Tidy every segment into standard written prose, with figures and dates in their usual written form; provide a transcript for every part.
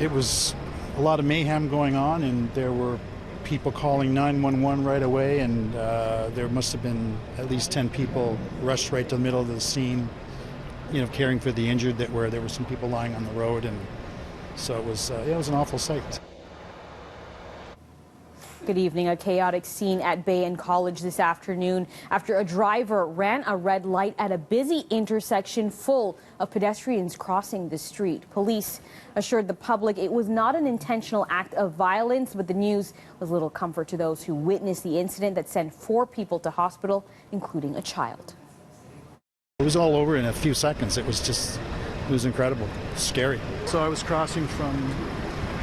It was a lot of mayhem going on, and there were people calling 911 right away, and there must have been at least 10 people rushed right to the middle of the scene, caring for the injured where there were some people lying on the road, and so it was an awful sight. Good evening. A chaotic scene at Bay and College this afternoon after a driver ran a red light at a busy intersection full of pedestrians crossing the street. Police assured the public it was not an intentional act of violence, but the news was little comfort to those who witnessed the incident that sent 4 people to hospital, including a child. It was all over in a few seconds. It was incredible, scary. So I was crossing from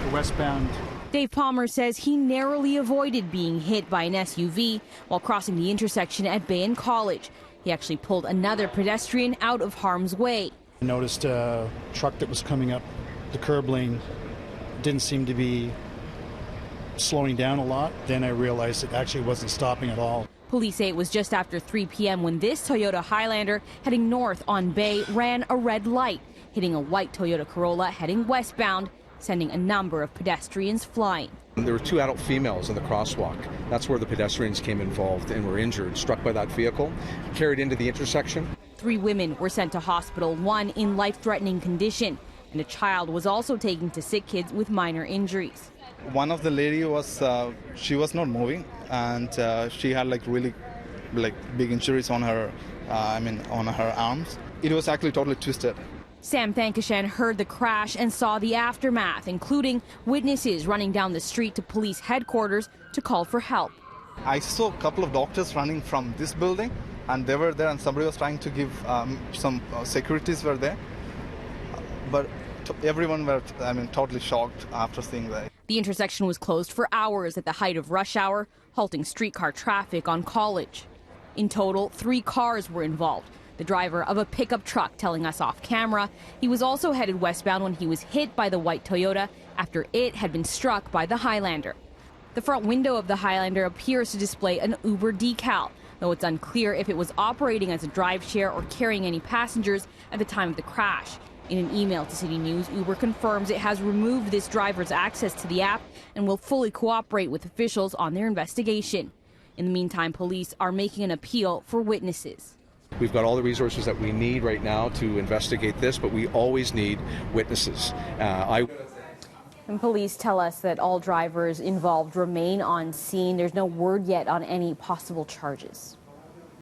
the westbound. Dave Palmer says he narrowly avoided being hit by an SUV while crossing the intersection at Bay and College. He actually pulled another pedestrian out of harm's way. I noticed a truck that was coming up the curb lane didn't seem to be slowing down a lot. Then I realized it actually wasn't stopping at all. Police say it was just after 3 p.m. when this Toyota Highlander heading north on Bay ran a red light, hitting a white Toyota Corolla heading westbound, sending a number of pedestrians flying. There were 2 adult females in the crosswalk. That's where the pedestrians came involved and were injured, struck by that vehicle, carried into the intersection. 3 women were sent to hospital, 1 in life-threatening condition, and a child was also taken to sick kids with minor injuries. One of the lady was, she was not moving, and she had really big injuries on her, on her arms. It was actually totally twisted. Sam Thankashan heard the crash and saw the aftermath, including witnesses running down the street to police headquarters to call for help. I saw a couple of doctors running from this building, and they were there, and somebody was trying to give some securities were there. But everyone were, totally shocked after seeing that. The intersection was closed for hours at the height of rush hour, halting streetcar traffic on College. In total, 3 cars were involved. The driver of a pickup truck telling us off camera he was also headed westbound when he was hit by the white Toyota after it had been struck by the Highlander. The front window of the Highlander appears to display an Uber decal, though it's unclear if it was operating as a drive share or carrying any passengers at the time of the crash. In an email to City News, Uber confirms it has removed this driver's access to the app and will fully cooperate with officials on their investigation. In the meantime, police are making an appeal for witnesses. We've got all the resources that we need right now to investigate this, but we always need witnesses. And police tell us that all drivers involved remain on scene. There's no word yet on any possible charges.